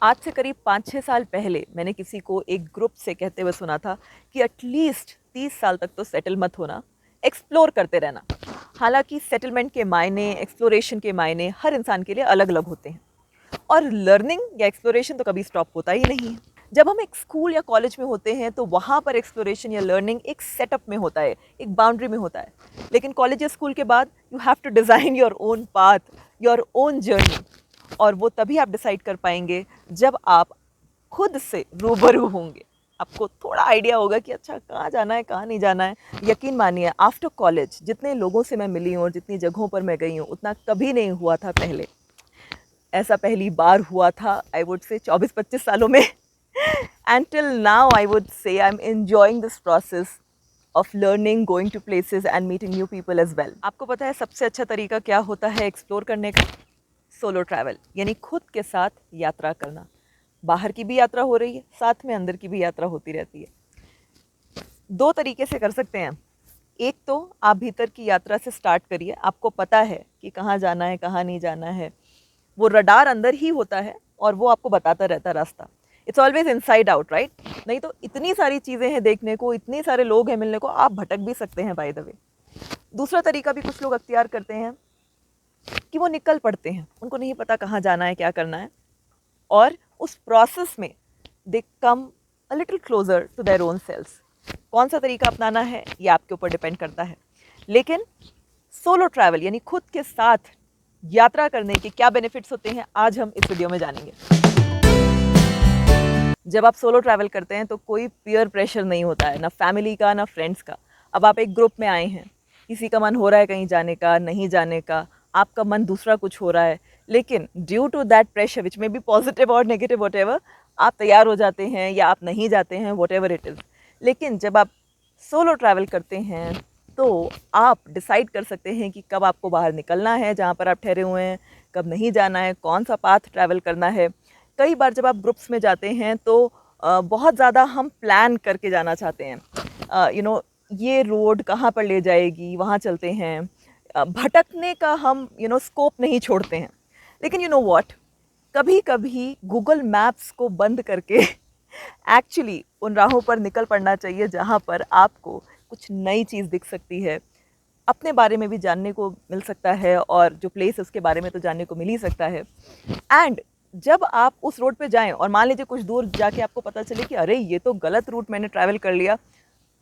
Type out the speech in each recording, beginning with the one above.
आज से करीब 5-6 साल पहले मैंने किसी को एक ग्रुप से कहते हुए सुना था कि एटलीस्ट 30 साल तक तो सेटल मत होना, एक्सप्लोर करते रहना। हालांकि सेटलमेंट के मायने, एक्सप्लोरेशन के मायने हर इंसान के लिए अलग अलग होते हैं और लर्निंग या एक्सप्लोरेशन तो कभी स्टॉप होता ही नहीं है। जब हम एक स्कूल या कॉलेज में होते हैं तो वहाँ पर एक्सप्लोरेशन या लर्निंग एक सेटअप में होता है, एक बाउंड्री में होता है। लेकिन कॉलेज या स्कूल के बाद you have to design your own path, your own journey. और वो तभी आप डिसाइड कर पाएंगे जब आप खुद से रूबरू होंगे। आपको थोड़ा आइडिया होगा कि अच्छा कहाँ जाना है, कहाँ नहीं जाना है। यकीन मानिए, आफ्टर कॉलेज जितने लोगों से मैं मिली हूँ और जितनी जगहों पर मैं गई हूँ, उतना कभी नहीं हुआ था पहले। ऐसा पहली बार हुआ था आई वुड से 24-25 सालों में। And till now I would say I am enjoying this process of learning, going to places and meeting new people as well. आपको पता है सबसे अच्छा तरीका क्या होता है एक्सप्लोर करने का? सोलो ट्रैवल, यानी खुद के साथ यात्रा करना। बाहर की भी यात्रा हो रही है, साथ में अंदर की भी यात्रा होती रहती है। दो तरीके से कर सकते हैं। एक तो आप भीतर की यात्रा से स्टार्ट करिए, आपको पता है कि कहाँ जाना है, कहाँ नहीं जाना है। वो रडार अंदर ही होता है और वो आपको बताता रहता है रास्ता। It's always inside out, right? नहीं तो इतनी सारी चीज़ें हैं देखने को, इतने सारे लोग हैं मिलने को, आप भटक भी सकते हैं बाय द वे। दूसरा तरीका भी कुछ लोग अख्तियार करते हैं कि वो निकल पड़ते हैं, उनको नहीं पता कहाँ जाना है, क्या करना है, और उस प्रोसेस में they come a little closer to their own sales. कौन सा तरीका अपनाना है ये आपके ऊपर डिपेंड करता है। लेकिन सोलो ट्रैवल यानी खुद के साथ यात्रा करने के क्या बेनिफिट्स होते हैं, आज हम इस वीडियो में जानेंगे। जब आप सोलो ट्रैवल करते हैं तो कोई पीयर प्रेशर नहीं होता है, ना फैमिली का ना फ्रेंड्स का। अब आप एक ग्रुप में आए हैं, किसी का मन हो रहा है कहीं जाने का, नहीं जाने का, आपका मन दूसरा कुछ हो रहा है, लेकिन due to that pressure which में बी पॉजिटिव और नेगेटिव वट एवर, आप तैयार हो जाते हैं या आप नहीं जाते हैं, वट एवर इट इज़। लेकिन जब आप सोलो ट्रैवल करते हैं तो आप डिसाइड कर सकते हैं कि कब आपको बाहर निकलना है जहाँ पर आप ठहरे हुए हैं, कब नहीं जाना है, कौन सा पाथ ट्रैवल करना है। कई बार जब आप ग्रुप्स में जाते हैं तो बहुत ज़्यादा हम प्लान करके जाना चाहते हैं। ये रोड कहाँ पर ले जाएगी, वहाँ चलते हैं। भटकने का हम स्कोप नहीं छोड़ते हैं। लेकिन यू नो व्हाट, कभी कभी गूगल मैप्स को बंद करके एक्चुअली उन राहों पर निकल पड़ना चाहिए जहाँ पर आपको कुछ नई चीज़ दिख सकती है, अपने बारे में भी जानने को मिल सकता है, और जो प्लेस है उसके बारे में तो जानने को मिल ही सकता है। एंड जब आप उस रोड पे जाएं और मान लीजिए कुछ दूर जाके आपको पता चले कि अरे ये तो गलत रूट मैंने ट्रैवल कर लिया,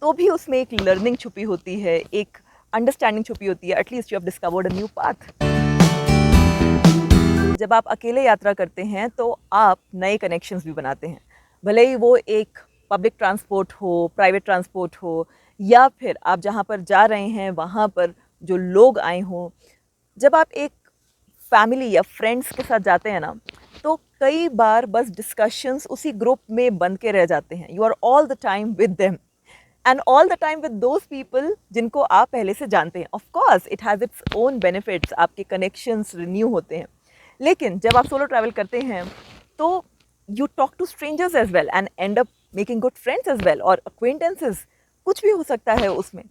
तो भी उसमें एक लर्निंग छुपी होती है, एक अंडरस्टैंडिंग छुपी होती है। At least you have discovered a new path. जब आप अकेले यात्रा करते हैं तो आप नए कनेक्शंस भी बनाते हैं, भले ही वो एक पब्लिक ट्रांसपोर्ट हो, प्राइवेट ट्रांसपोर्ट हो, या फिर आप जहाँ पर जा रहे हैं वहाँ पर जो लोग आए हों। जब आप एक फैमिली या फ्रेंड्स के साथ जाते हैं ना, तो कई बार बस डिस्कशंस उसी ग्रुप में बन के रह जाते हैं। You are all the time with them and all the time with those people जिनको आप पहले से जानते हैं। Of course it has its own benefits, आपके कनेक्शंस रिन्यू होते हैं। लेकिन जब आप सोलो ट्रैवल करते हैं तो you talk to strangers as well and end up making good friends as well, और अक्वेंटेंसेस, कुछ भी हो सकता है उसमें।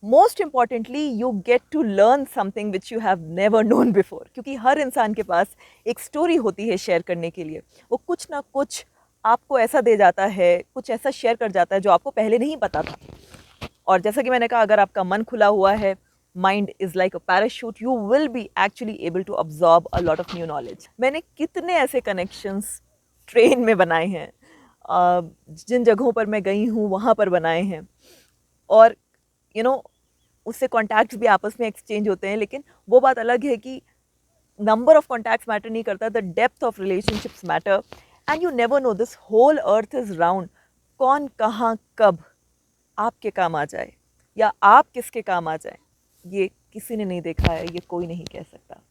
Most importantly you get to learn something which you have never known before, क्योंकि हर इंसान के पास एक स्टोरी होती है शेयर करने के लिए। वो कुछ ना कुछ आपको ऐसा दे जाता है, कुछ ऐसा शेयर कर जाता है जो आपको पहले नहीं पता था। और जैसा कि मैंने कहा, अगर आपका मन खुला हुआ है, mind is like a parachute, you will be actually able to absorb a lot of new knowledge. मैंने कितने ऐसे कनेक्शंस ट्रेन में बनाए हैं, जिन जगहों पर मैं गई हूँ वहाँ पर बनाए हैं, और यू नो उससे कॉन्टैक्ट्स भी आपस में एक्सचेंज होते हैं। लेकिन वो बात अलग है कि नंबर ऑफ कॉन्टैक्ट्स मैटर नहीं करता, the depth of relationships matter. And you never know, this whole earth is round. कौन कहाँ कब आपके काम आ जाए या आप किसके काम आ जाए, ये किसी ने नहीं देखा है, ये कोई नहीं कह सकता।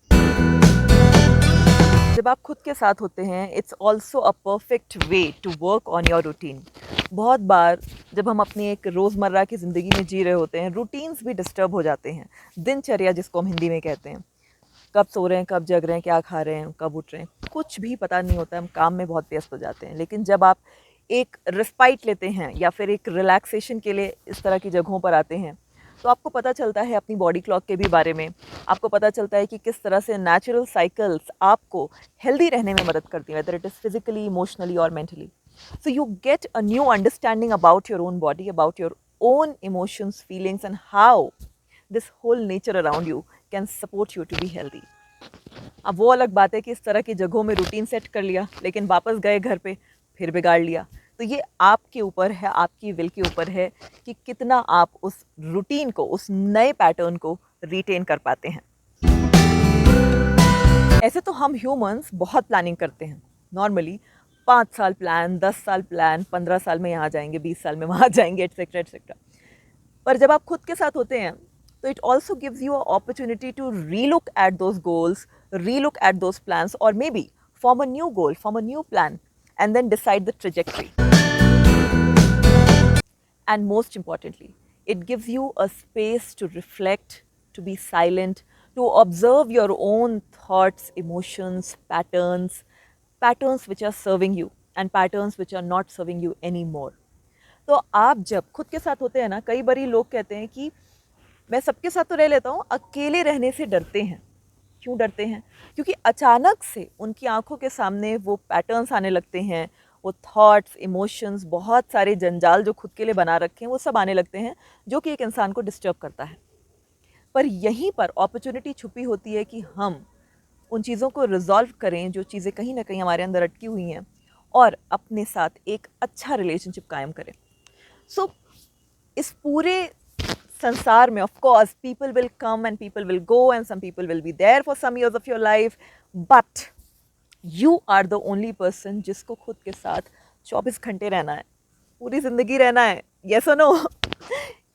जब आप खुद के साथ होते हैं, it's also a perfect way to work on your routine. बहुत बार जब हम अपनी एक रोज़मर्रा की ज़िंदगी में जी रहे होते हैं, रूटीन्स भी डिस्टर्ब हो जाते हैं। दिनचर्या जिसको हम हिंदी में कहते हैं, कब सो रहे हैं, कब जग रहे हैं, क्या खा रहे हैं, कब उठ रहे हैं, कुछ भी पता नहीं होता है। हम काम में बहुत व्यस्त हो जाते हैं। लेकिन जब आप एक रिस्पाइट लेते हैं या फिर एक रिलैक्सेशन के लिए इस तरह की जगहों पर आते हैं, तो आपको पता चलता है अपनी बॉडी क्लॉक के भी बारे में, आपको पता चलता है कि किस तरह से नेचुरल साइकिल्स आपको हेल्दी रहने में मदद करती हैं, whether it is physically, emotionally और mentally. So you get a new understanding about your own body, about your own emotions, feelings, and how this whole nature around you can support you to be healthy. अब वो अलग बात है कि इस तरह की जगहों में रूटीन सेट कर लिया, लेकिन वापस गए घर पे फिर बिगाड़ लिया. तो ये आपके ऊपर है, आपकी विल के ऊपर है कि कितना आप उस रूटीन को, उस नए पैटर्न को रिटेन कर पाते हैं. ऐसे तो हम ह्यूमंस बहुत प्लानिंग करते हैं नॉर्मली. 5 साल प्लान, 10 साल प्लान, 15 साल में यहाँ जाएंगे, 20 साल में वहाँ जाएंगे, एटसेट्रा एटसेट्रा. पर जब आप खुद के साथ होते हैं तो it also gives you a opportunity to relook at those goals, relook at those plans, और maybe form a new goal, form a new plan, and then decide the trajectory. And most importantly, it gives you a space to reflect, to be silent, to observe your own thoughts, emotions, patterns which are serving you and patterns which are not serving you anymore. तो आप जब खुद के साथ होते हैं ना, कई बारी लोग कहते हैं कि मैं सबके साथ तो रह लेता हूँ, अकेले रहने से डरते हैं. क्यों डरते हैं? क्योंकि अचानक से उनकी आंखों के सामने वो पैटर्न्स आने लगते हैं, वो थॉट्स, इमोशंस, बहुत सारे जंजाल जो खुद के लिए बना रखे हैं वो सब आने लगते हैं, जो कि एक इंसान को डिस्टर्ब करता है. पर यहीं पर अपॉर्चुनिटी छुपी होती है कि हम उन चीज़ों को रिजॉल्व करें जो चीज़ें कहीं ना कहीं हमारे अंदर अटकी हुई हैं, और अपने साथ एक अच्छा रिलेशनशिप कायम करें. सो इस पूरे संसार में of course people will come and people will go and some people will be there for some years of your life, but you are the only person जिसको खुद के साथ 24 घंटे रहना है, पूरी ज़िंदगी रहना है. यस और नो?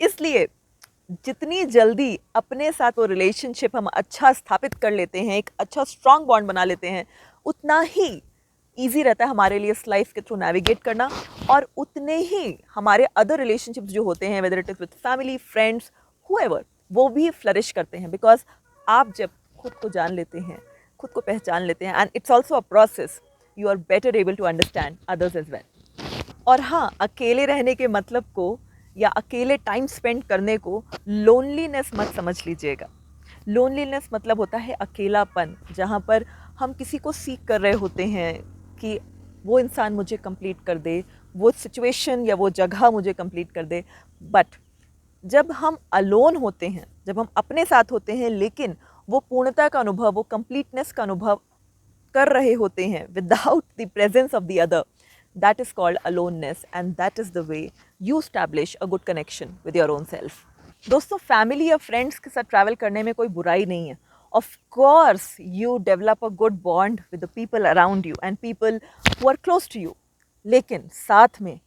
इसलिए जितनी जल्दी अपने साथ वो रिलेशनशिप हम अच्छा स्थापित कर लेते हैं, एक अच्छा स्ट्रॉन्ग बॉन्ड बना लेते हैं, उतना ही ईजी रहता है हमारे लिए इस लाइफ के थ्रू नेविगेट करना, और उतने ही हमारे अदर रिलेशनशिप्स जो होते हैं, whether it is with family, friends, whoever, वो भी फ्लरिश करते हैं. बिकॉज आप जब खुद को जान लेते हैं, खुद को पहचान लेते हैं, and it's also a process, you are better able to understand others as well. और हाँ, अकेले रहने के मतलब को या अकेले टाइम स्पेंड करने को लोनलीनेस मत समझ लीजिएगा. लोनलीनेस मतलब होता है अकेलापन, जहाँ पर हम किसी को सीख कर रहे होते हैं कि वो इंसान मुझे कंप्लीट कर दे, वो सिचुएशन या वो जगह मुझे कंप्लीट कर दे. बट जब हम अलोन होते हैं, जब हम अपने साथ होते हैं, लेकिन वो पूर्णता का अनुभव, वो कंप्लीटनेस का अनुभव कर रहे होते हैं without the presence of the other, that is called aloneness, and that is the way you establish a good connection with your own self. दोस्तों, फैमिली या फ्रेंड्स के साथ ट्रैवल करने में कोई बुराई नहीं है. Of course you develop a good bond with the people around you and people who are close to you, लेकिन साथ में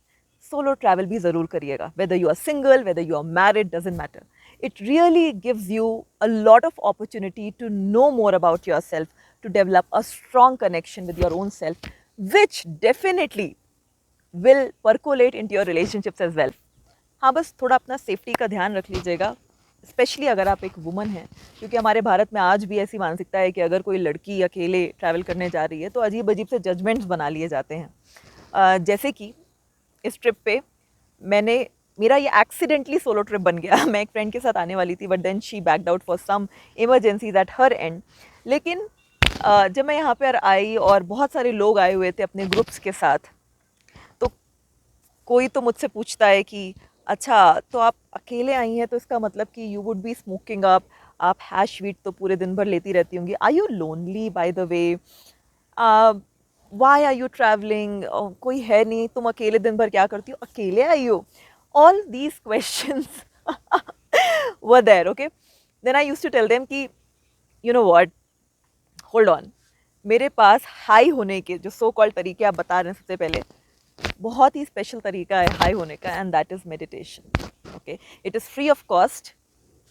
सोलो ट्रैवल भी ज़रूर करिएगा. Whether you are single, whether you are married, doesn't matter. It really gives you a lot of opportunity to know more about yourself, to develop a strong connection with your own self, which definitely will percolate into your relationships as well. हाँ, बस थोड़ा अपना safety का ध्यान रख लीजिएगा, specially अगर आप एक वुमन हैं, क्योंकि हमारे भारत में आज भी ऐसी मानसिकता है कि अगर कोई लड़की अकेले ट्रैवल करने जा रही है तो अजीब अजीब से जजमेंट्स बना लिए जाते हैं. जैसे कि इस ट्रिप पे मेरा ये एक्सीडेंटली सोलो ट्रिप बन गया. मैं एक फ्रेंड के साथ आने वाली थी, but then she backed out for some emergencies at her end. लेकिन जब मैं यहाँ पर आई और बहुत सारे लोग आए हुए थे अपने ग्रुप्स के साथ, तो कोई तो मुझसे पूछता है कि अच्छा, तो आप अकेले आई हैं तो इसका मतलब कि you would be smoking up, आप हैश वीट तो पूरे दिन भर लेती रहती होंगी, are you lonely by the way, why are you travelling, कोई है नहीं, तुम अकेले दिन भर क्या करती हो, अकेले आई हो. All these questions were there, okay? Then I used to tell them कि you know what, hold on, मेरे पास हाई होने के जो सो कॉल्ड तरीके आप बता रहे हैं, सबसे पहले बहुत ही स्पेशल तरीका है हाई होने का, and that is meditation. Okay, it is free of cost,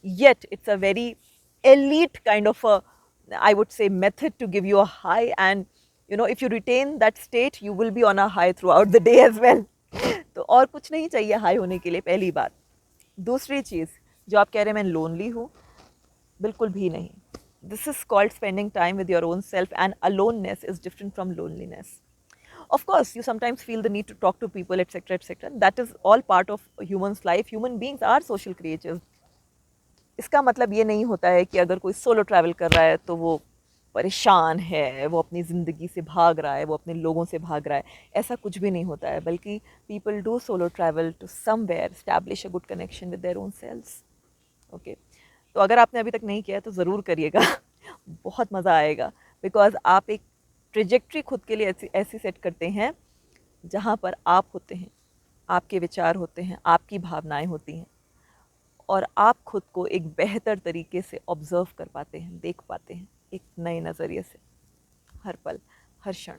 yet it's a very elite kind of a, I would say, method to give you a high, and you know, if you retain that state, you will be on a high throughout the day as well. तो और कुछ नहीं चाहिए high होने के लिए, पहली बात. दूसरी चीज़, जो आप कह रहे हैं मैं लोनली हूँ, बिल्कुल भी नहीं. This is called spending time with your own self, and aloneness is different from loneliness. Of course, you sometimes feel the need to talk to people, etc., etc. That is all part of a human's life. Human beings are social creatures. इसका मतलब ये नहीं होता है कि अगर कोई solo travel कर रहा है तो वो परेशान है, वो अपनी ज़िंदगी से भाग रहा है, वो अपने लोगों से भाग रहा है। ऐसा कुछ भी नहीं होता है, बल्कि people do solo travel to somewhere establish a good connection with their own selves. Okay, तो अगर आपने अभी तक नहीं किया है तो ज़रूर करिएगा। बहुत मज़ा आएगा, बिकॉज़ आप एक ट्रेजेक्ट्री खुद के लिए ऐसी ऐसी सेट करते हैं जहाँ पर आप होते हैं, आपके विचार होते हैं, आपकी भावनाएं होती हैं, और आप खुद को एक बेहतर तरीके से ऑब्ज़र्व कर पाते हैं, देख पाते हैं एक नए नज़रिए से, हर पल, हर क्षण।